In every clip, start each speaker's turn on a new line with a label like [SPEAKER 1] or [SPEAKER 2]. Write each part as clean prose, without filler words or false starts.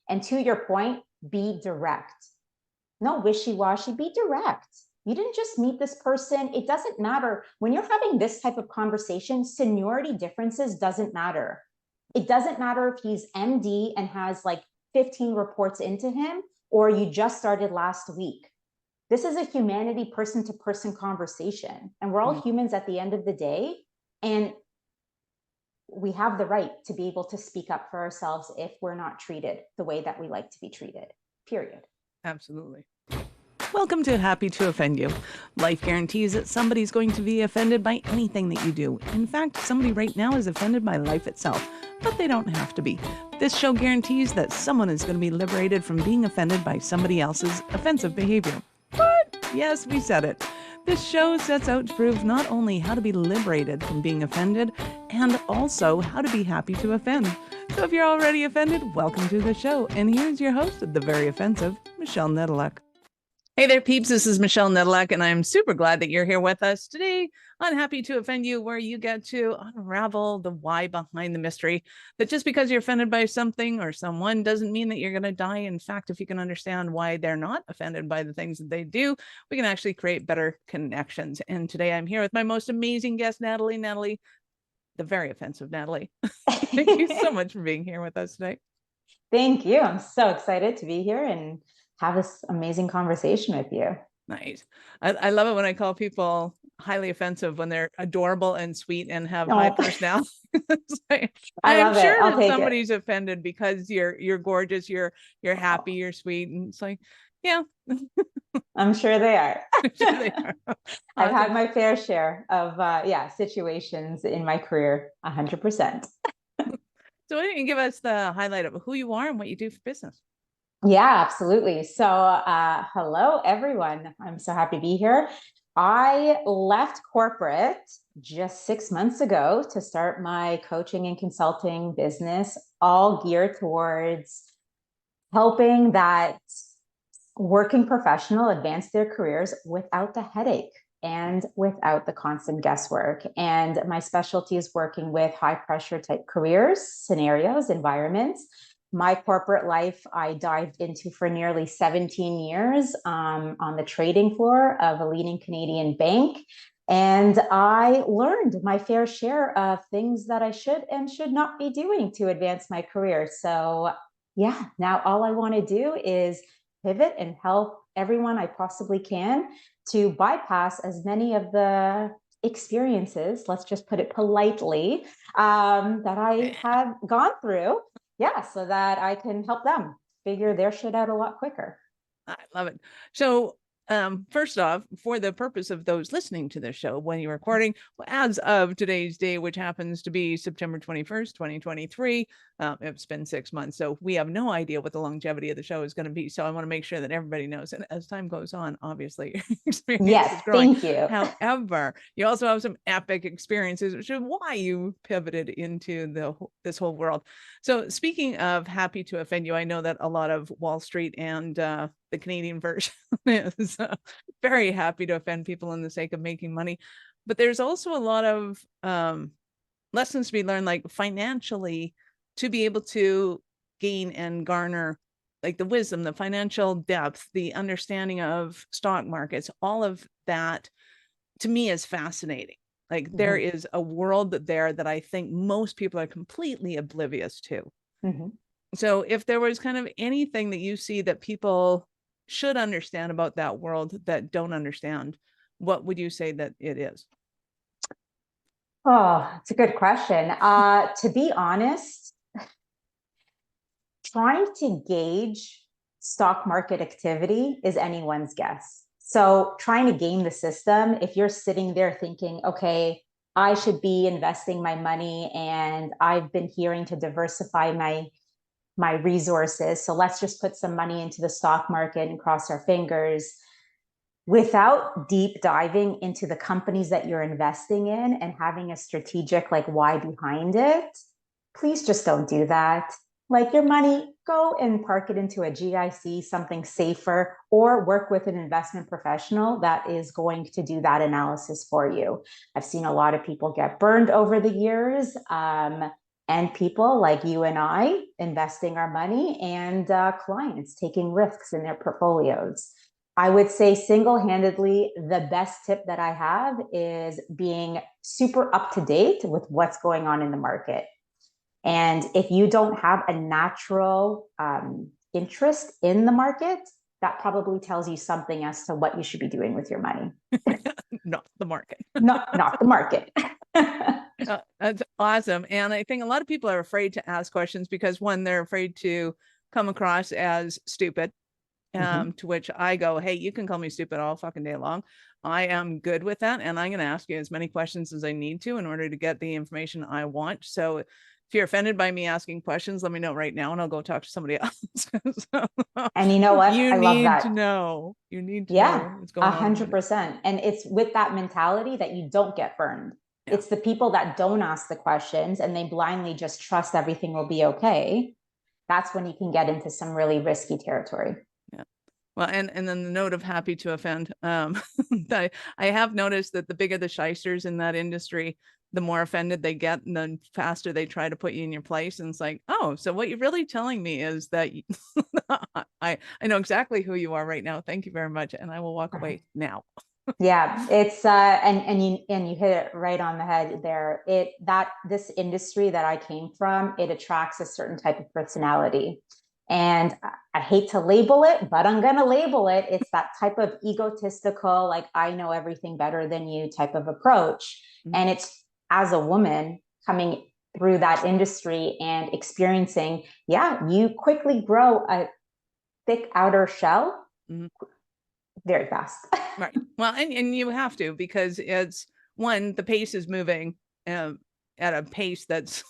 [SPEAKER 1] And to your point, be direct. No wishy-washy, be direct. You didn't just meet this person. It doesn't matter. When you're having this type of conversation, seniority differences doesn't matter. It doesn't matter if he's MD and has like 15 reports into him, or you just started last week. This is a humanity person-to-person conversation, and we're all humans at the end of the day. And we have the right to be able to speak up for ourselves if we're not treated the way that we like to be treated, period.
[SPEAKER 2] Absolutely. Welcome to Happy to Offend You. Life guarantees that somebody's going to be offended by anything that you do. In fact, somebody right now is offended by life itself, but they don't have to be. This show guarantees that someone is going to be liberated from being offended by somebody else's offensive behavior. What? Yes, we said it. This show sets out to prove not only how to be liberated from being offended, and also how to be happy to offend. So if you're already offended, welcome to the show. And here's your host of The Very Offensive, Michelle Nedelec. Hey there, peeps. This is Michelle Nedelec, and I'm super glad that you're here with us today on Happy to Offend You, where you get to unravel the why behind the mystery, that just because you're offended by something or someone doesn't mean that you're going to die. In fact, if you can understand why they're not offended by the things that they do, we can actually create better connections. And today I'm here with my most amazing guest, Natalie. Natalie, the very offensive Natalie. Thank you so much for being here with us today.
[SPEAKER 1] Thank you. I'm so excited to be here and have this amazing conversation with you.
[SPEAKER 2] Nice. I love it when I call people highly offensive when they're adorable and sweet and have high personality. I'm sure that somebody's offended because you're gorgeous, you're happy, you're sweet, and it's like, yeah.
[SPEAKER 1] I'm sure they are.
[SPEAKER 2] I'm sure they are.
[SPEAKER 1] I've had my fair share of situations in my career, 100%.
[SPEAKER 2] So why don't you give us the highlight of who you are and what you do for business?
[SPEAKER 1] Yeah, absolutely. So hello, everyone. I'm so happy to be here. I left corporate just 6 months ago to start my coaching and consulting business, all geared towards helping that working professional advance their careers without the headache and without the constant guesswork. And my specialty is working with high pressure type careers, scenarios, environments. My corporate life, I dived into for nearly 17 years on the trading floor of a leading Canadian bank. And I learned my fair share of things that I should and should not be doing to advance my career. So yeah, now all I want to do is pivot and help everyone I possibly can to bypass as many of the experiences, let's just put it politely, that I have gone through. Yeah, so that I can help them figure their shit out a lot quicker.
[SPEAKER 2] I love it. So first off, for the purpose of those listening to this show, when you're recording, as of today's day, which happens to be September 21st, 2023, it's been 6 months. So we have no idea what the longevity of the show is going to be. So I want to make sure that everybody knows. And as time goes on, obviously, experience is growing.
[SPEAKER 1] Thank you.
[SPEAKER 2] However, you also have some epic experiences, which is why you pivoted into this whole world. So speaking of happy to offend you, I know that a lot of Wall Street and the Canadian version is very happy to offend people in the sake of making money. But there's also a lot of lessons to be learned, like financially, to be able to gain and garner like the wisdom, the financial depth, the understanding of stock markets, all of that to me is fascinating. Like there is a world there that I think most people are completely oblivious to. So if there was kind of anything that you see that people should understand about that world that don't understand, what would you say that it is?
[SPEAKER 1] Oh, it's a good question. To be honest, trying to gauge stock market activity is anyone's guess. So trying to game the system, if you're sitting there thinking, okay, I should be investing my money and I've been hearing to diversify my resources, so let's just put some money into the stock market and cross our fingers, without deep diving into the companies that you're investing in and having a strategic like why behind it, please just don't do that. Like your money, go and park it into a GIC, something safer, or work with an investment professional that is going to do that analysis for you. I've seen a lot of people get burned over the years. and people like you and I investing our money, and clients taking risks in their portfolios. I would say single-handedly, the best tip that I have is being super up to date with what's going on in the market. And if you don't have a natural interest in the market, that probably tells you something as to what you should be doing with your money.
[SPEAKER 2] Not the market.
[SPEAKER 1] Not the market.
[SPEAKER 2] That's awesome. And I think a lot of people are afraid to ask questions because, one, they're afraid to come across as stupid. To which I go, hey, you can call me stupid all fucking day long. I am good with that. And I'm going to ask you as many questions as I need to in order to get the information I want. So if you're offended by me asking questions, let me know right now and I'll go talk to somebody else. So,
[SPEAKER 1] and you know what?
[SPEAKER 2] I
[SPEAKER 1] love that.
[SPEAKER 2] to know. You need to know what's going on.
[SPEAKER 1] 100%. And it's with that mentality that you don't get burned. Yeah. It's the people that don't ask the questions and they blindly just trust everything will be okay. That's when you can get into some really risky territory.
[SPEAKER 2] Yeah. Well, and then the note of happy to offend. I have noticed that the bigger the shysters in that industry, the more offended they get, and the faster they try to put you in your place. And it's like, oh, so what you're really telling me is that I know exactly who you are right now. Thank you very much, and I will walk away now.
[SPEAKER 1] Yeah, it's and you hit it right on the head there. This industry that I came from, it attracts a certain type of personality. And I hate to label it, but I'm going to label it. It's that type of egotistical, like, I know everything better than you type of approach. And it's, as a woman coming through that industry and experiencing, you quickly grow a thick outer shell very fast.
[SPEAKER 2] Right. Well, and you have to, because it's, one, the pace is moving at a pace that's,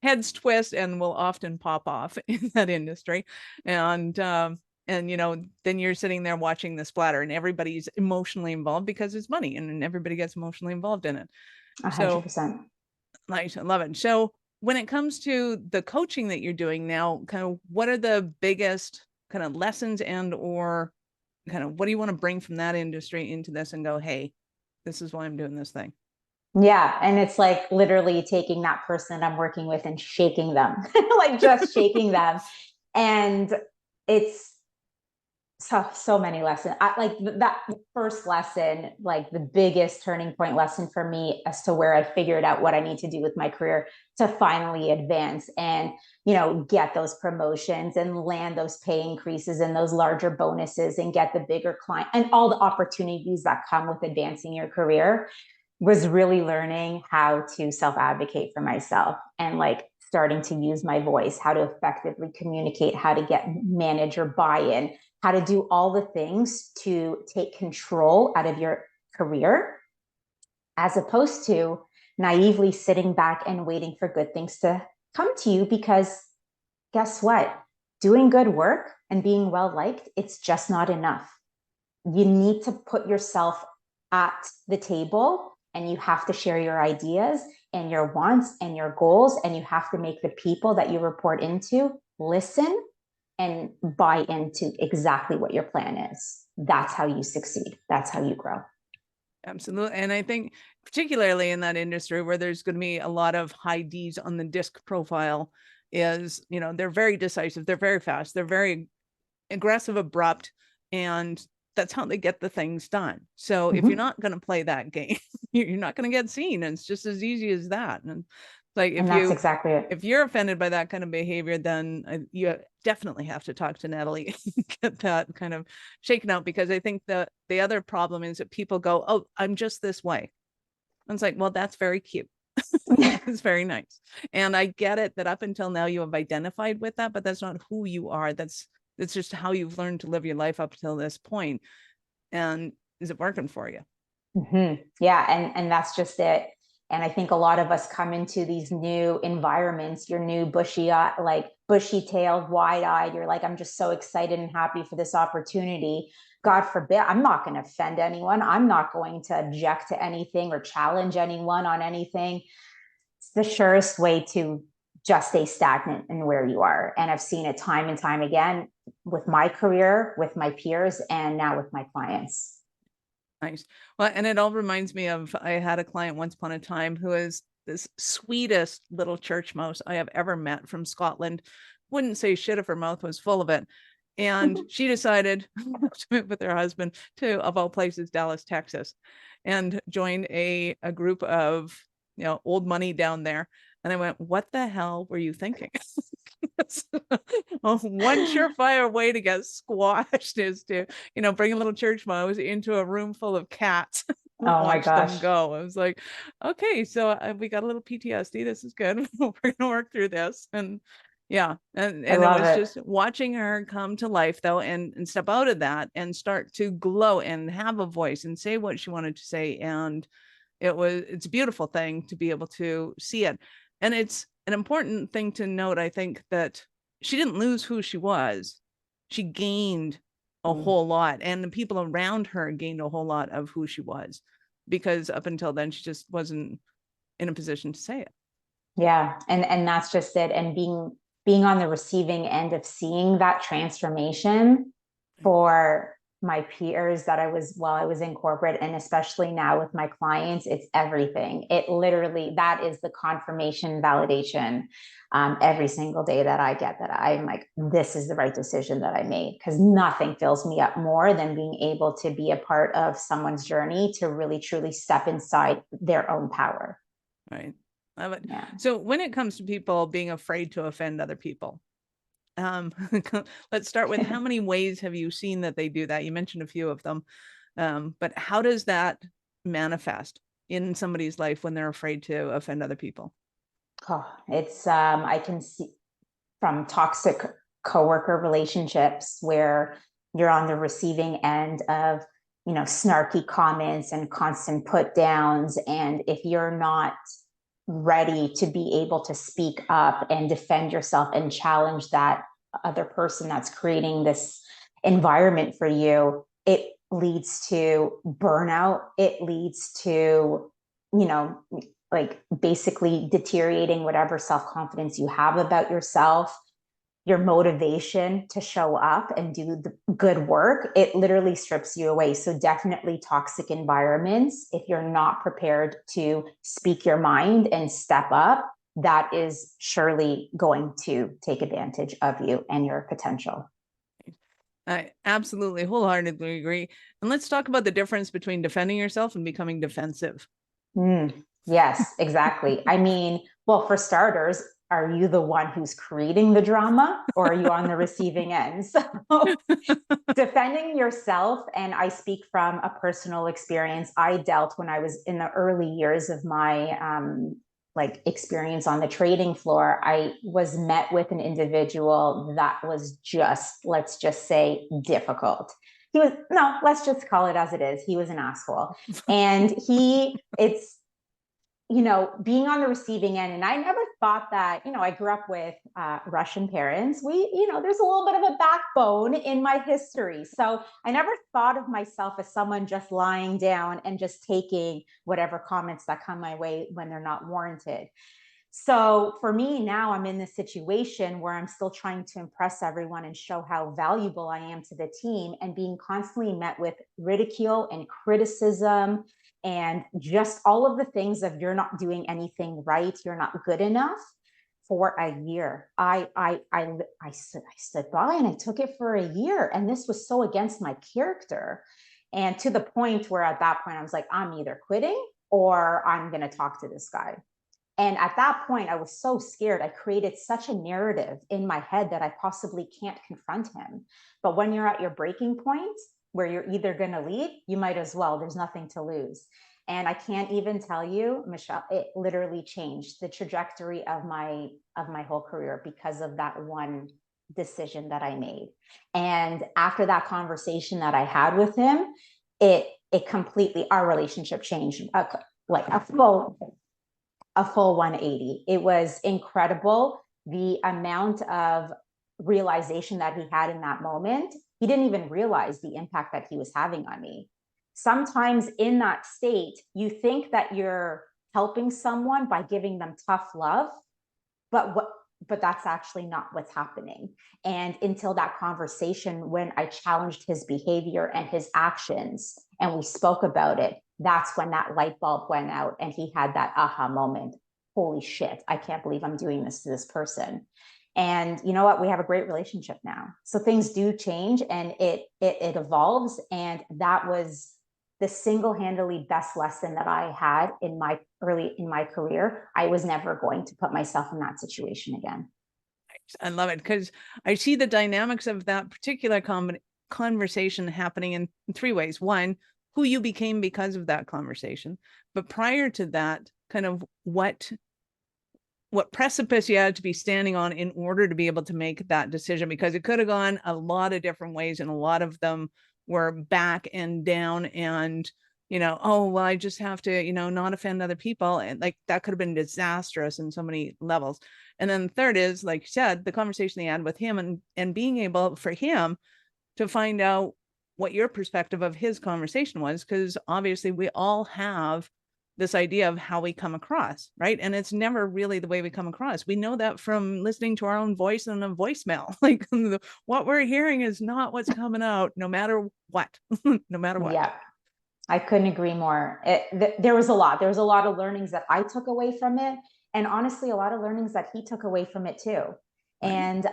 [SPEAKER 2] heads twist and will often pop off in that industry. And then you're sitting there watching the splatter and everybody's emotionally involved because it's money and everybody gets emotionally involved in it.
[SPEAKER 1] 100%.
[SPEAKER 2] So, nice. I love it. So when it comes to the coaching that you're doing now, kind of what are the biggest kind of lessons and or kind of what do you want to bring from that industry into this and go, hey, this is why I'm doing this thing?
[SPEAKER 1] Yeah. And it's like literally taking that person I'm working with and shaking them, like just shaking them. And it's so many lessons. Like that first lesson, like the biggest turning point lesson for me as to where I figured out what I need to do with my career to finally advance and, get those promotions and land those pay increases and those larger bonuses and get the bigger client and all the opportunities that come with advancing your career, was really learning how to self-advocate for myself and like starting to use my voice, how to effectively communicate, how to get manager buy-in, how to do all the things to take control out of your career, as opposed to naively sitting back and waiting for good things to come to you. Because guess what? Doing good work and being well-liked, it's just not enough. You need to put yourself at the table and you have to share your ideas and your wants and your goals. And you have to make the people that you report into listen and buy into exactly what your plan is. That's how you succeed. That's how you grow.
[SPEAKER 2] Absolutely. And I think particularly in that industry where there's going to be a lot of high D's on the disc profile is, they're very decisive. They're very fast. They're very aggressive, abrupt, and that's how they get the things done. So if you're not going to play that game, you're not going to get seen. And it's just as easy as that. And like,
[SPEAKER 1] that's exactly it.
[SPEAKER 2] If you're offended by that kind of behavior, then you definitely have to talk to Natalie and get that kind of shaken out, because I think the other problem is that people go, oh, I'm just this way. And it's like, well, that's very cute. It's very nice. And I get it that up until now you have identified with that, but that's not who you are. That's just how you've learned to live your life up till this point. And is it working for you?
[SPEAKER 1] Yeah. And that's just it. And I think a lot of us come into these new environments, you're new bushy-tailed, wide-eyed. You're like, I'm just so excited and happy for this opportunity. God forbid, I'm not going to offend anyone. I'm not going to object to anything or challenge anyone on anything. It's the surest way to just stay stagnant in where you are. And I've seen it time and time again with my career, with my peers, and now with my clients.
[SPEAKER 2] Nice. Well, and it all reminds me of, I had a client once upon a time who is this sweetest little church mouse I have ever met from Scotland. Wouldn't say shit if her mouth was full of it. And she decided to move with her husband to, of all places, Dallas, Texas, and joined a group of, old money down there. And I went, what the hell were you thinking? One surefire way to get squashed is to, bring a little church mouse into a room full of cats.
[SPEAKER 1] Oh my
[SPEAKER 2] Watch them
[SPEAKER 1] gosh.
[SPEAKER 2] go. I was like, okay, so we got a little PTSD. This is good. We're gonna work through this. And yeah, and
[SPEAKER 1] I
[SPEAKER 2] it
[SPEAKER 1] love
[SPEAKER 2] was
[SPEAKER 1] it.
[SPEAKER 2] just watching her come to life though, and step out of that and start to glow and have a voice and say what she wanted to say. And it's a beautiful thing to be able to see it. And it's an important thing to note, I think, that she didn't lose who she was. She gained a whole lot, and the people around her gained a whole lot of who she was, because up until then she just wasn't in a position to say it.
[SPEAKER 1] Yeah. And that's just it. And being on the receiving end of seeing that transformation for my peers that while I was in corporate, and especially now with my clients, it's everything. It literally, that is the confirmation, validation, every single day that I get, that I'm like, this is the right decision that I made, because nothing fills me up more than being able to be a part of someone's journey to really truly step inside their own power.
[SPEAKER 2] Right.
[SPEAKER 1] Yeah.
[SPEAKER 2] So when it comes to people being afraid to offend other people, let's start with, how many ways have you seen that they do that? You mentioned a few of them, but how does that manifest in somebody's life when they're afraid to offend other people?
[SPEAKER 1] Oh, it's I can see from toxic coworker relationships where you're on the receiving end of, snarky comments and constant put downs, and if you're not ready to be able to speak up and defend yourself and challenge that other person that's creating this environment for you, it leads to burnout. It leads to, like basically deteriorating whatever self-confidence you have about yourself, your motivation to show up and do the good work. It literally strips you away. So definitely toxic environments, if you're not prepared to speak your mind and step up, that is surely going to take advantage of you and your potential.
[SPEAKER 2] I absolutely wholeheartedly agree. And let's talk about the difference between defending yourself and becoming defensive.
[SPEAKER 1] Yes, exactly. I mean, well, for starters, are you the one who's creating the drama, or are you on the receiving end? So defending yourself, and I speak from a personal experience I dealt when I was in the early years of my experience on the trading floor. I was met with an individual that was just, let's just say, difficult. Let's just call it as it is. He was an asshole. And it's, being on the receiving end. And I never thought that, I grew up with Russian parents. There's a little bit of a backbone in my history. So I never thought of myself as someone just lying down and just taking whatever comments that come my way when they're not warranted. So for me now, I'm in this situation where I'm still trying to impress everyone and show how valuable I am to the team, and being constantly met with ridicule and criticism and just all of the things of, you're not doing anything right, you're not good enough, for a year. I stood by and I took it for a year, and this was so against my character, and to the point where at that point I was like, I'm either quitting or I'm going to talk to this guy. And at that point, I was so scared. I created such a narrative in my head that I possibly can't confront him. But when you're at your breaking point, where you're either going to leave, you might as well. There's nothing to lose. And I can't even tell you, Michelle, it literally changed the trajectory of my whole career because of that one decision that I made. And after that conversation that I had with him, it completely, our relationship changed, like a full 180. It was incredible, the amount of realization that he had in that moment. He didn't even realize the impact that he was having on me. Sometimes in that state, you think that you're helping someone by giving them tough love, but that's actually not what's happening. And until that conversation, when I challenged his behavior and his actions and we spoke about it, that's when that light bulb went out and he had that aha moment. holy shit, I can't believe I'm doing this to this person. And you know what? We have a great relationship now. So things do change and it evolves. And that was the single-handedly best lesson that I had in my career. I was never going to put myself in that situation again.
[SPEAKER 2] I love it because I see the dynamics of that particular conversation happening in three ways. One, who you became because of that conversation. But prior to that, kind of what precipice you had to be standing on in order to be able to make that decision, because it could have gone a lot of different ways, and a lot of them were back and down and, oh, well, I just have to, not offend other people. And like that could have been disastrous in so many levels. And then the third is, like you said, the conversation they had with him and being able for him to find out what your perspective of his conversation was, because obviously we all have this idea of how we come across, right? And it's never really the way we come across. We know that from listening to our own voice and a voicemail. Like what we're hearing is not what's coming out, no matter what, no matter what.
[SPEAKER 1] Yeah, I couldn't agree more. There was a lot. There was a lot of learnings that I took away from it, and honestly, a lot of learnings that he took away from it too.
[SPEAKER 2] Right.
[SPEAKER 1] And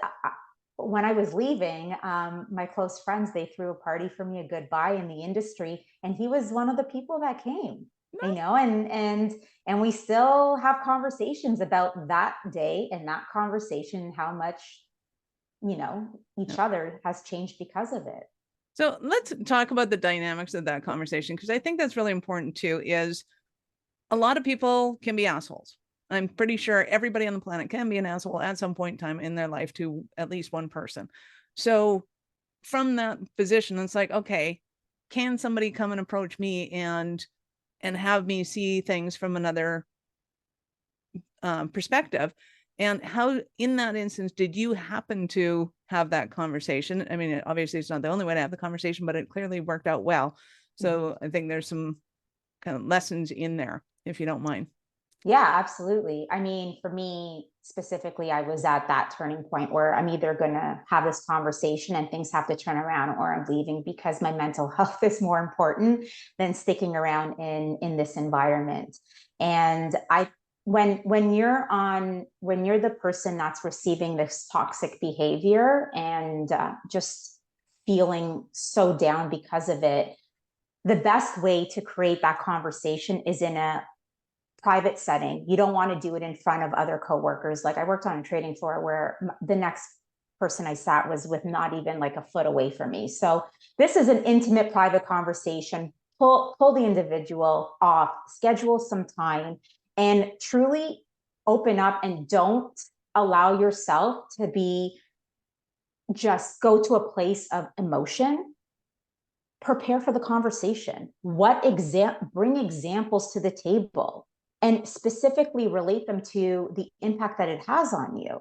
[SPEAKER 1] when I was leaving, my close friends, they threw a party for me, a goodbye in the industry, and he was one of the people that came. And we still have conversations about that day and that conversation, how much each other has changed because of it.
[SPEAKER 2] So let's talk about the dynamics of that conversation, because I think that's really important too. Is a lot of people can be assholes. I'm pretty sure everybody on the planet can be an asshole at some point in time in their life to at least one person. So from that position, it's like, okay, can somebody come and approach me and have me see things from another perspective? And how, in that instance, did you happen to have that conversation? I mean, obviously it's not the only way to have the conversation, but it clearly worked out well. So I think there's some kind of lessons in there, if you don't mind.
[SPEAKER 1] Yeah, absolutely. I mean, for me specifically, I was at that turning point where I'm either going to have this conversation and things have to turn around, or I'm leaving because my mental health is more important than sticking around in this environment. And when you're the person that's receiving this toxic behavior and just feeling so down because of it, the best way to create that conversation is in a private setting. You don't want to do it in front of other coworkers. Like I worked on a trading floor where the next person I sat was with not even like a foot away from me. So this is an intimate private conversation. Pull the individual off, schedule some time, and truly open up, and don't allow yourself to be just go to a place of emotion. Prepare for the conversation. Bring examples to the table and specifically relate them to the impact that it has on you,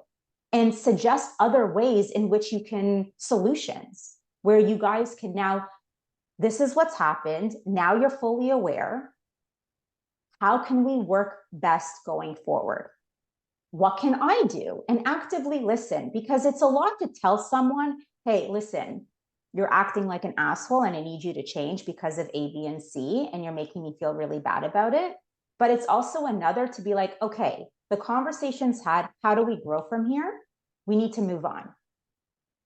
[SPEAKER 1] and suggest other ways in which you can solutions where you guys can now, this is what's happened. Now you're fully aware. How can we work best going forward? What can I do? And actively listen, because it's a lot to tell someone, hey, listen, you're acting like an asshole and I need you to change because of A, B, and C, and you're making me feel really bad about it. But it's also another to be like, okay, the conversation's had, how do we grow from here? We need to move on.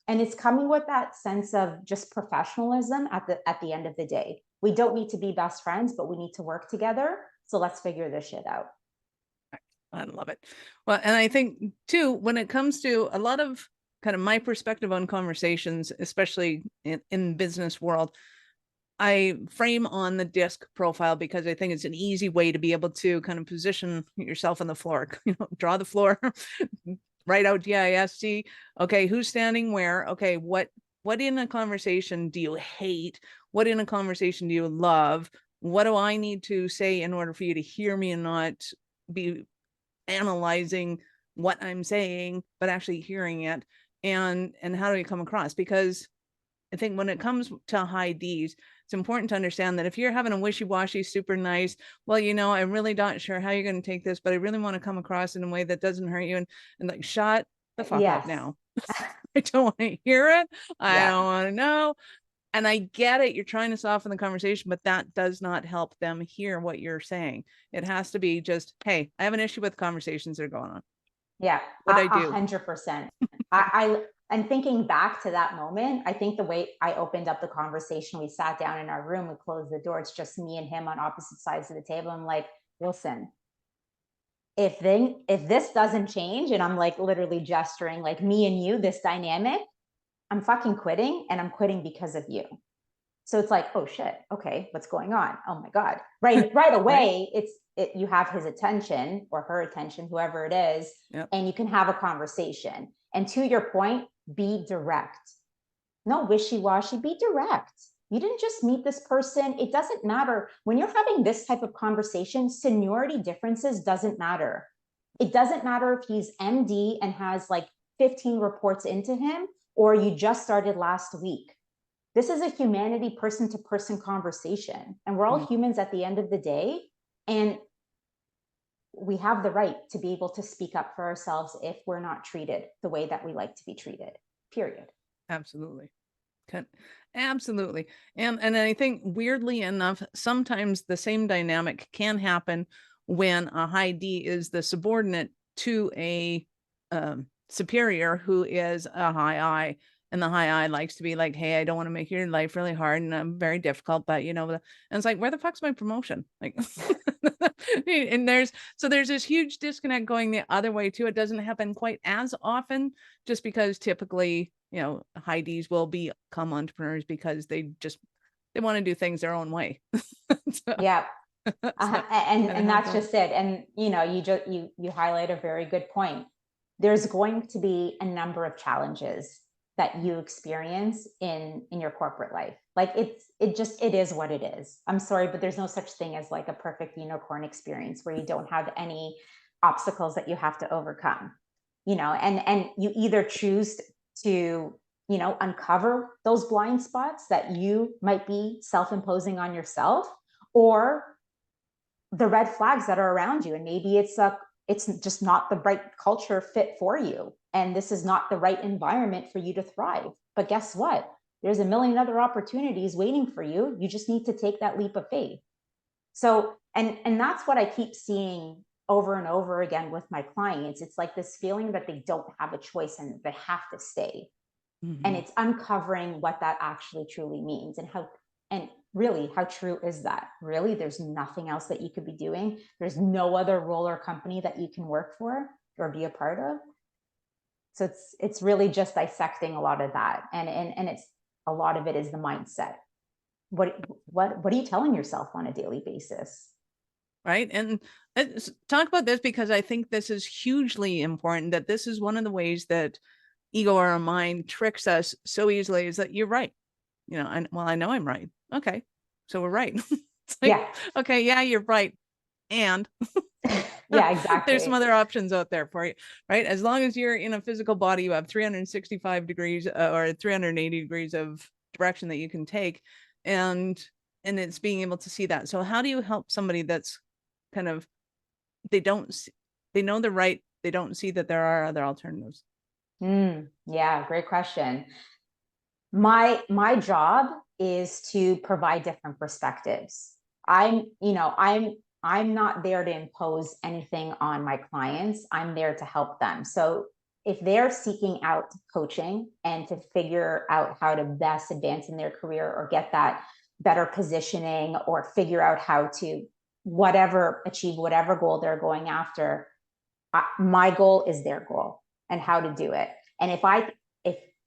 [SPEAKER 1] And it's coming with that sense of just professionalism at the end of the day. We don't need to be best friends, but we need to work together. So let's figure this shit out.
[SPEAKER 2] I love it. Well, and I think too, when it comes to a lot of kind of my perspective on conversations, especially in business world, I frame on the disc profile because I think it's an easy way to be able to kind of position yourself on the floor, draw the floor, write out DISC. Okay, who's standing where? Okay, what in a conversation do you hate? What in a conversation do you love? What do I need to say in order for you to hear me and not be analyzing what I'm saying, but actually hearing it? And how do you come across? Because I think when it comes to high Ds, it's important to understand that if you're having a wishy-washy, super nice, well, I'm really not sure how you're going to take this, but I really want to come across in a way that doesn't hurt you. And like, shut the fuck up now. I don't want to hear it. I don't want to know. And I get it. You're trying to soften the conversation, but that does not help them hear what you're saying. It has to be just, hey, I have an issue with conversations that are going on.
[SPEAKER 1] Yeah,
[SPEAKER 2] What I do.
[SPEAKER 1] 100%. And thinking back to that moment, I think the way I opened up the conversation, we sat down in our room, we closed the door. It's just me and him on opposite sides of the table. I'm like, listen, if this doesn't change, and I'm like literally gesturing, like me and you, this dynamic, I'm fucking quitting, and I'm quitting because of you. So it's like, oh shit, okay, what's going on? Oh my God. Right away, right? You have his attention or her attention, whoever it is,
[SPEAKER 2] yep.
[SPEAKER 1] And you can have a conversation. And to your point, be direct. No wishy-washy, be direct. You didn't just meet this person. It doesn't matter. When you're having this type of conversation, seniority differences doesn't matter. It doesn't matter if he's MD and has like 15 reports into him, or you just started last week. This is a humanity, person-to-person conversation. And we're all humans at the end of the day. And we have the right to be able to speak up for ourselves if we're not treated the way that we like to be treated, period.
[SPEAKER 2] Absolutely. Absolutely. And I think weirdly enough, sometimes the same dynamic can happen when a high D is the subordinate to a superior who is a high I. And the high I likes to be like, hey, I don't want to make your life really hard and I'm very difficult, but and it's like, where the fuck's my promotion? Like, and there's this huge disconnect going the other way too. It doesn't happen quite as often just because typically, high Ds will become entrepreneurs because they want to do things their own way.
[SPEAKER 1] Yeah. And that's just it. And, you highlight a very good point. There's going to be a number of challenges that you experience in your corporate life. Like it is what it is. I'm sorry, but there's no such thing as like a perfect unicorn experience where you don't have any obstacles that you have to overcome, and you either choose to, uncover those blind spots that you might be self-imposing on yourself, or the red flags that are around you. And maybe it's just not the right culture fit for you. And this is not the right environment for you to thrive. But guess what? There's a million other opportunities waiting for you. You just need to take that leap of faith. So, and that's what I keep seeing over and over again with my clients. It's like this feeling that they don't have a choice and they have to stay. Mm-hmm. And it's uncovering what that actually truly means and really, how true is that? Really, there's nothing else that you could be doing. There's no other role or company that you can work for or be a part of. So it's really just dissecting a lot of that. And it's a lot of it is the mindset. What are you telling yourself on a daily basis?
[SPEAKER 2] Right. And talk about this, because I think this is hugely important, that this is one of the ways that ego or our mind tricks us so easily, is that you're right. I know I'm right. Okay. So we're right. It's like, yeah. Okay. Yeah, you're right. And
[SPEAKER 1] yeah, exactly.
[SPEAKER 2] There's some other options out there for you, right? As long as you're in a physical body, you have 365 degrees or 380 degrees of direction that you can take. And it's being able to see that. So how do you help somebody that's kind of, they know they're right, they don't see that there are other alternatives?
[SPEAKER 1] Yeah, great question. My job is to provide different perspectives. I'm not there to impose anything on my clients. I'm there to help them. So if they're seeking out coaching and to figure out how to best advance in their career or get that better positioning or figure out how to achieve whatever goal they're going after, my goal is their goal and how to do it. And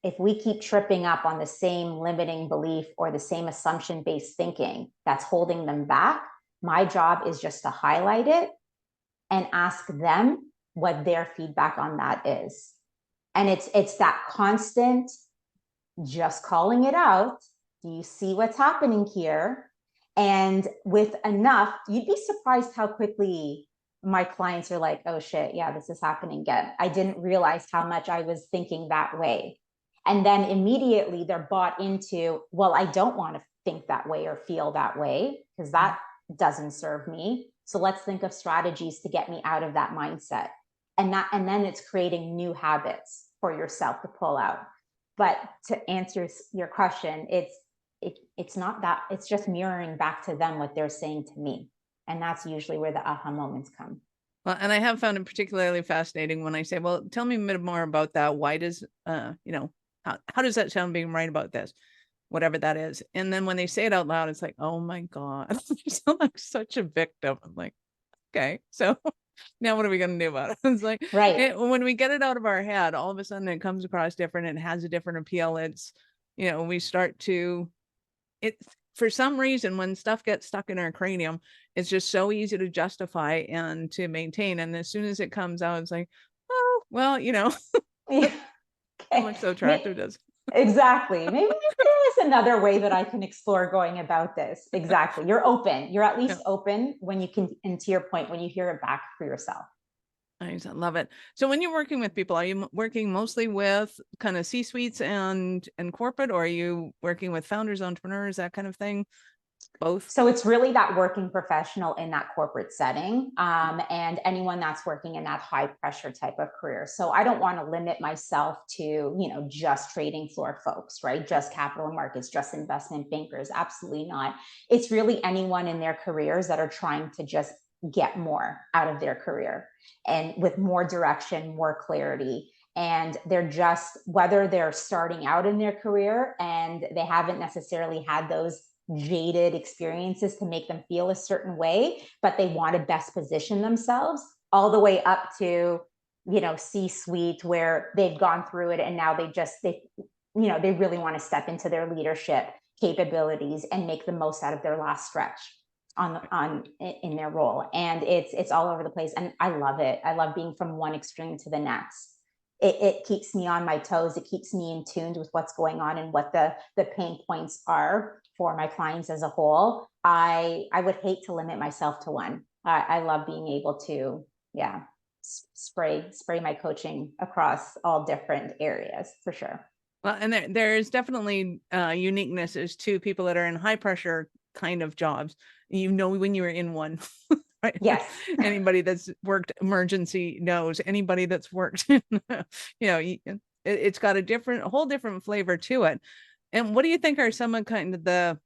[SPEAKER 1] if we keep tripping up on the same limiting belief or the same assumption-based thinking that's holding them back, my job is just to highlight it and ask them what their feedback on that is. And it's that constant just calling it out. Do you see what's happening here? And with enough, you'd be surprised how quickly my clients are like, oh shit, yeah, this is happening again. I didn't realize how much I was thinking that way. And then immediately they're bought into, well, I don't want to think that way or feel that way because that doesn't serve me. So let's think of strategies to get me out of that mindset. And then it's creating new habits for yourself to pull out. But to answer your question, it's not that, it's just mirroring back to them what they're saying to me. And that's usually where the aha moments come.
[SPEAKER 2] Well, and I have found it particularly fascinating when I say, well, tell me a bit more about that. Why does, how does that sound being right about this? Whatever that is. And then when they say it out loud, it's like, oh my God, you sound like such a victim. I'm like, okay, so now what are we going to do about it? It's like,
[SPEAKER 1] Right.
[SPEAKER 2] when we get it out of our head, all of a sudden it comes across different. It has a different appeal. It's, we start to, for some reason, when stuff gets stuck in our cranium, it's just so easy to justify and to maintain. And as soon as it comes out, it's like, oh, well,
[SPEAKER 1] Yeah.
[SPEAKER 2] it looks so attractive, does it?
[SPEAKER 1] Exactly. Maybe there is another way that I can explore going about this. Exactly. You're open. You're at least open when you can, and to your point, when you hear it back for yourself.
[SPEAKER 2] I love it. So when you're working with people, are you working mostly with kind of C-suites and corporate, or are you working with founders, entrepreneurs, that kind of thing? Both?
[SPEAKER 1] So it's really that working professional in that corporate setting, and anyone that's working in that high pressure type of career. So I don't want to limit myself to, just trading floor folks, right? Just capital markets, just investment bankers. Absolutely not. It's really anyone in their careers that are trying to just get more out of their career, and with more direction, more clarity. And they're just, whether they're starting out in their career and they haven't necessarily had those jaded experiences to make them feel a certain way, but they want to best position themselves, all the way up to, C-suite, where they've gone through it and now they really want to step into their leadership capabilities and make the most out of their last stretch in their role. And it's all over the place. And I love it. I love being from one extreme to the next. It keeps me on my toes. It keeps me in tune with what's going on and what the pain points are for my clients as a whole. I would hate to limit myself to one. I love being able to, spray my coaching across all different areas, for sure.
[SPEAKER 2] Well, and there's definitely uniqueness as to people that are in high pressure kind of jobs. When you were in one. Right.
[SPEAKER 1] Yes.
[SPEAKER 2] Anybody that's worked emergency knows. Anybody that's worked, it's got a whole different flavor to it. And what do you think are some of kind of the,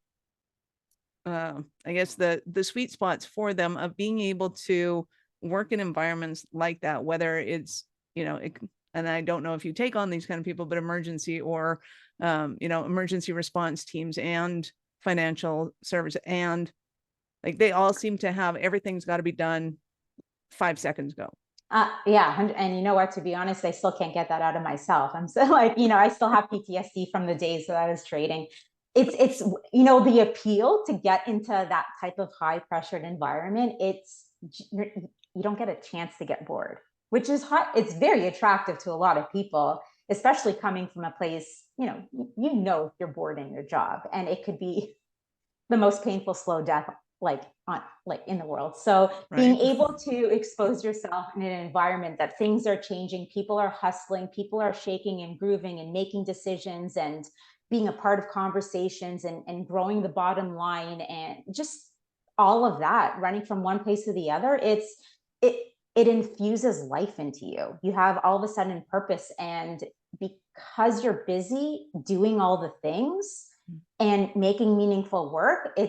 [SPEAKER 2] I guess the sweet spots for them of being able to work in environments like that, whether it's, and I don't know if you take on these kind of people, but emergency or, emergency response teams and financial service, and like they all seem to have, everything's got to be done 5 seconds ago.
[SPEAKER 1] Yeah. And you know what, to be honest, I still can't get that out of myself. I'm still like, I still have PTSD from the days that I was trading. It's the appeal to get into that type of high pressured environment. You don't get a chance to get bored, which is hot. It's very attractive to a lot of people, especially coming from a place, if you're bored in your job, and it could be the most painful slow death in the world. So being able to expose yourself in an environment that things are changing, people are hustling, people are shaking and grooving and making decisions and being a part of conversations and growing the bottom line, and just all of that, running from one place to the other, it infuses life into you. You have all of a sudden purpose, and because you're busy doing all the things and making meaningful work,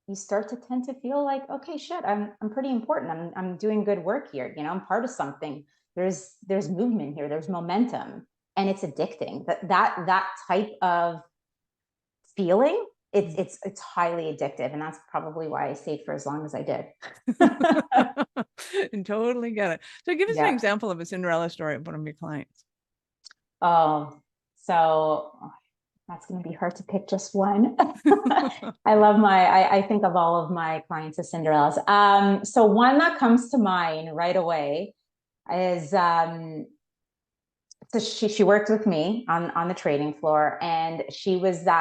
[SPEAKER 1] you start to tend to feel like, okay, shit, I'm pretty important. I'm doing good work here. I'm part of something. There's movement here. There's momentum, and it's addicting. That type of feeling, it's highly addictive, and that's probably why I stayed for as long as I did.
[SPEAKER 2] And totally get it. So give us an example of a Cinderella story of one of your clients.
[SPEAKER 1] Oh, so that's going to be hard to pick just one. I think of all of my clients as Cinderellas. So one that comes to mind right away is, so she worked with me on the trading floor, and she wasn't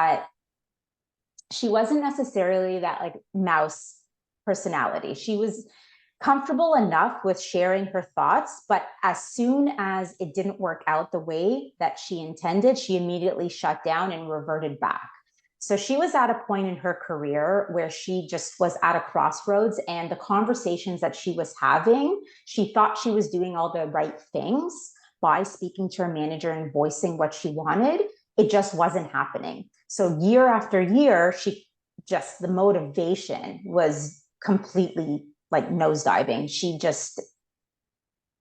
[SPEAKER 1] necessarily that like mouse personality. She was comfortable enough with sharing her thoughts, but as soon as it didn't work out the way that she intended, she immediately shut down and reverted back. So she was at a point in her career where she just was at a crossroads, and the conversations that she was having, she thought she was doing all the right things by speaking to her manager and voicing what she wanted. it just wasn't happening. So year after year, the motivation was completely like nosediving. She just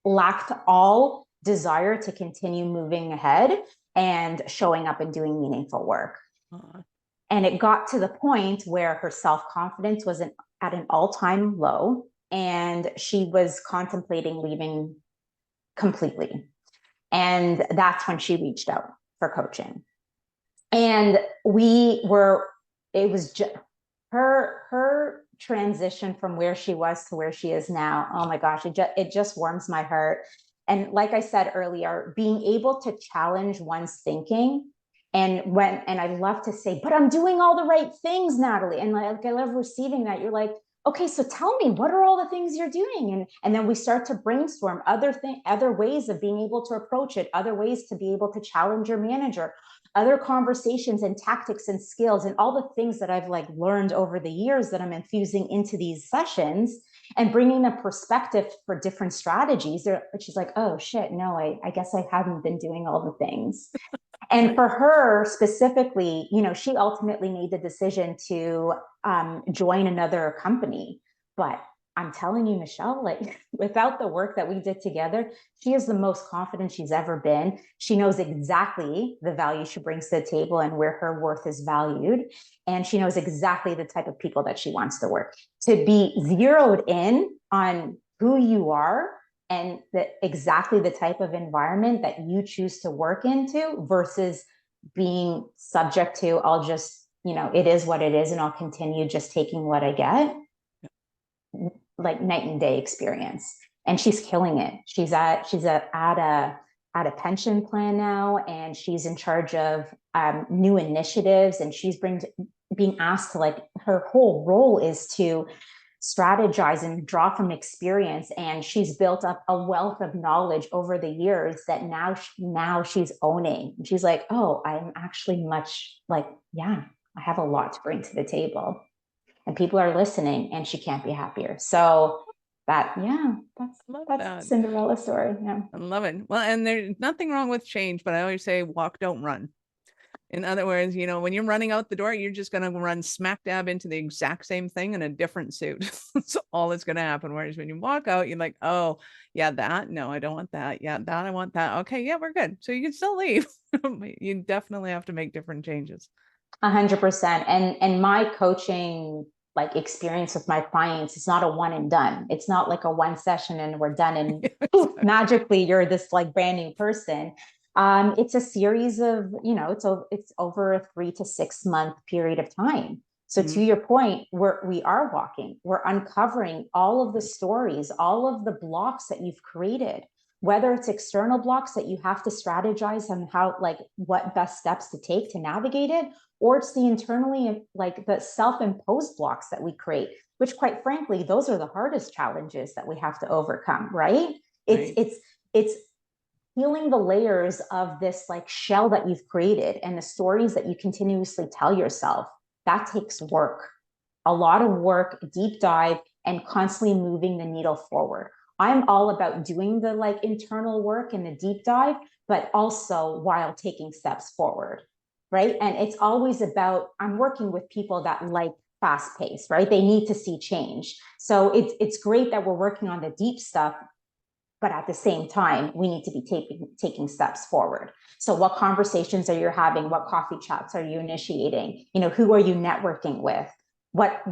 [SPEAKER 1] lacked all desire to continue moving ahead and showing up and doing meaningful work. And it got to the point where her self-confidence was at an all-time low, and she was contemplating leaving completely. And that's when she reached out for coaching. And it was just her transition from where she was to where she is now. Oh my gosh, it just warms my heart. And like I said earlier, being able to challenge one's thinking, and I love to say, but I'm doing all the right things, Natalie. And like I love receiving that. You're like, okay, so tell me, what are all the things you're doing? And then we start to brainstorm other ways of being able to approach it, other ways to be able to challenge your manager, other conversations and tactics and skills, and all the things that I've like learned over the years that I'm infusing into these sessions and bringing the perspective for different strategies. She's like, oh shit, no, I guess I haven't been doing all the things. And for her specifically, she ultimately made the decision to join another company. But I'm telling you, Michelle, like without the work that we did together, she is the most confident she's ever been. She knows exactly the value she brings to the table and where her worth is valued. And she knows exactly the type of people that she wants to work. To be zeroed in on who you are and exactly the type of environment that you choose to work into versus being subject to, I'll just, it is what it is, and I'll continue just taking what I get. Like night and day experience. And she's killing it. She's at a pension plan now, and she's in charge of new initiatives, and she's being asked to, like, her whole role is to strategize and draw from experience, and she's built up a wealth of knowledge over the years that now she's owning. She's like, oh, I'm actually much like, yeah, I have a lot to bring to the table, and people are listening, and she can't be happier. So that's Cinderella story. Yeah,
[SPEAKER 2] I love it. Well, and there's nothing wrong with change, but I always say walk, don't run. In other words, when you're running out the door, you're just going to run smack dab into the exact same thing in a different suit. That's all that's going to happen. Whereas when you walk out, you're like, oh, yeah, that. No, I don't want that. Yeah, that. I want that. Okay, yeah, we're good. So you can still leave. You definitely have to make different changes.
[SPEAKER 1] 100%. And my coaching like experience with my clients, it's not a one and done. It's not like a one session and we're done and poof, magically you're this like brand new person. It's a series of, it's over a 3 to 6 month period of time. So to your point, we are walking, we're uncovering all of the stories, all of the blocks that you've created, whether it's external blocks that you have to strategize on how, like what best steps to take to navigate it, or it's the internally, like the self-imposed blocks that we create, which quite frankly, those are the hardest challenges that we have to overcome, right? It's peeling the layers of this like shell that you've created and the stories that you continuously tell yourself. That takes work, a lot of work, deep dive, and constantly moving the needle forward. I'm all about doing the like internal work and the deep dive, but also while taking steps forward, right? And it's always about, I'm working with people that like fast pace, right? They need to see change. So it's great that we're working on the deep stuff, but at the same time, we need to be taking steps forward. So what conversations are you having? What coffee chats are you initiating? Who are you networking with? What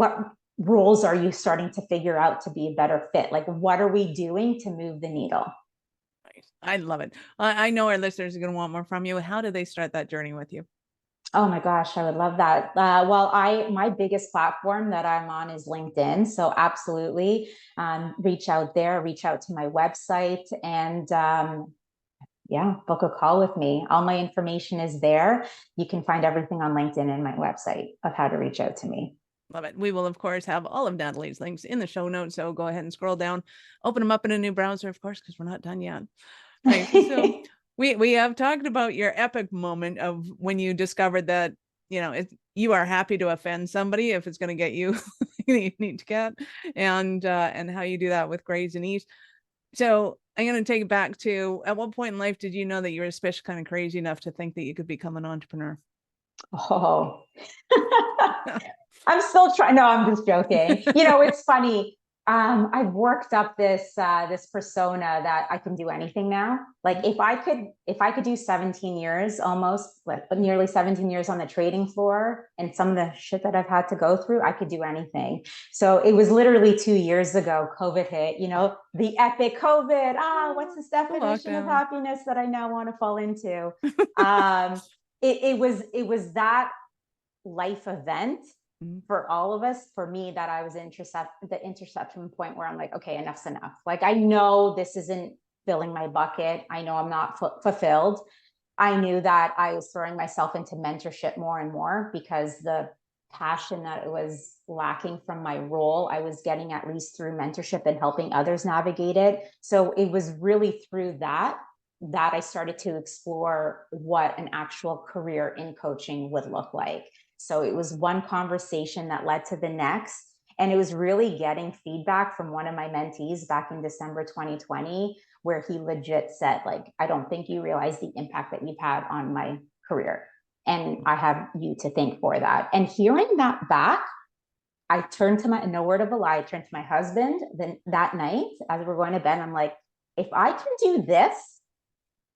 [SPEAKER 1] roles are you starting to figure out to be a better fit? Like, what are we doing to move the needle?
[SPEAKER 2] I love it. I know our listeners are going to want more from you. How do they start that journey with you?
[SPEAKER 1] Oh my gosh, I would love that. Well, my biggest platform that I'm on is LinkedIn. So absolutely reach out there, reach out to my website, and yeah, book a call with me. All my information is there. You can find everything on LinkedIn and my website of how to reach out to me.
[SPEAKER 2] Love it. We will, of course, have all of Natalie's links in the show notes. So go ahead and scroll down, open them up in a new browser, of course, because we're not done yet. Right. So we have talked about your epic moment of when you discovered that, you are happy to offend somebody if it's going to get you you need to get, and how you do that with grace and ease. So I'm going to take it back to, at what point in life did you know that you were especially kind of crazy enough to think that you could become an entrepreneur?
[SPEAKER 1] Oh, I'm still trying. No, I'm just joking. It's funny. I've worked up this persona that I can do anything now. Like if I could do 17 years, almost like nearly 17 years on the trading floor, and some of the shit that I've had to go through, I could do anything. So it was literally 2 years ago, COVID hit. The epic COVID. What's this
[SPEAKER 2] The
[SPEAKER 1] definition of
[SPEAKER 2] lockdown.
[SPEAKER 1] happiness that I now want to fall into? Um, it was that life event
[SPEAKER 2] Mhm.
[SPEAKER 1] for all of us, for me, that I was the interception point where I'm like, okay, enough's enough. Like, I know this isn't filling my bucket. I know I'm not fulfilled. I knew that I was throwing myself into mentorship more and more because the passion that it was lacking from my role, I was getting at least through mentorship and helping others navigate it. So it was really through that I started to explore what an actual career in coaching would look like. So it was one conversation that led to the next. And it was really getting feedback from one of my mentees back in December 2020, where he legit said, like, I don't think you realize the impact that you've had on my career. And I have you to thank for that. And hearing that back, I turned to no word of a lie, I turned to my husband then that night as we're going to bed. I'm like, if I can do this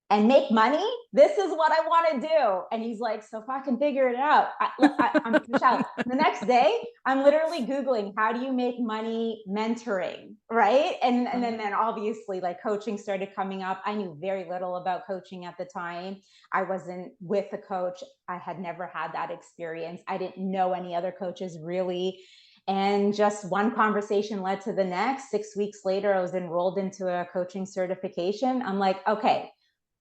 [SPEAKER 1] and make money, this is what I want to do. And he's like, so fucking figure it out. I'm Michelle. The next day, I'm literally Googling, how do you make money mentoring? Right. And then obviously, like, coaching started coming up. I knew very little about coaching at the time. I wasn't with a coach. I had never had that experience. I didn't know any other coaches really. And just one conversation led to the next. 6 weeks later, I was enrolled into a coaching certification. I'm like, okay,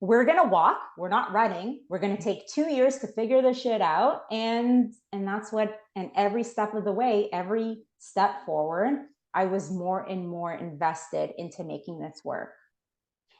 [SPEAKER 1] we're going to walk, we're not running, we're going to take 2 years to figure this shit out. And that's what, and every step of the way, every step forward, I was more and more invested into making this work.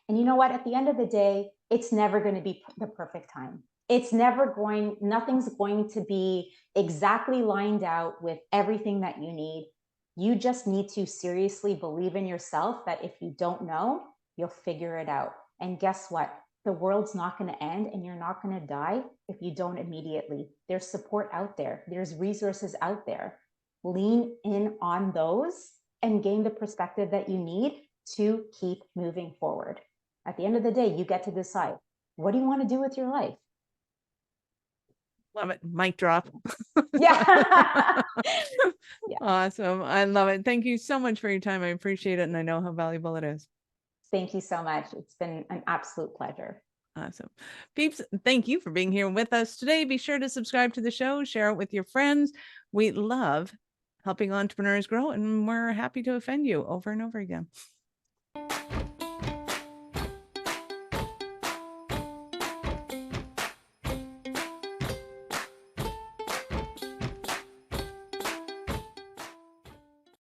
[SPEAKER 1] And you know what, at the end of the day, it's never going to be the perfect time. Nothing's going to be exactly lined out with everything that you need. You just need to seriously believe in yourself that if you don't know, you'll figure it out. And guess what? The world's not going to end and you're not going to die if you don't immediately. There's support out there. There's resources out there. Lean in on those and gain the perspective that you need to keep moving forward. At the end of the day, you get to decide, what do you want to do with your life?
[SPEAKER 2] Love it. Mic drop.
[SPEAKER 1] Yeah. Yeah.
[SPEAKER 2] Awesome. I love it. Thank you so much for your time. I appreciate it. And I know how valuable it is.
[SPEAKER 1] Thank you so much. It's been an absolute pleasure.
[SPEAKER 2] Awesome. Peeps, thank you for being here with us today. Be sure to subscribe to the show, share it with your friends. We love helping entrepreneurs grow, and we're happy to offend you over and over again.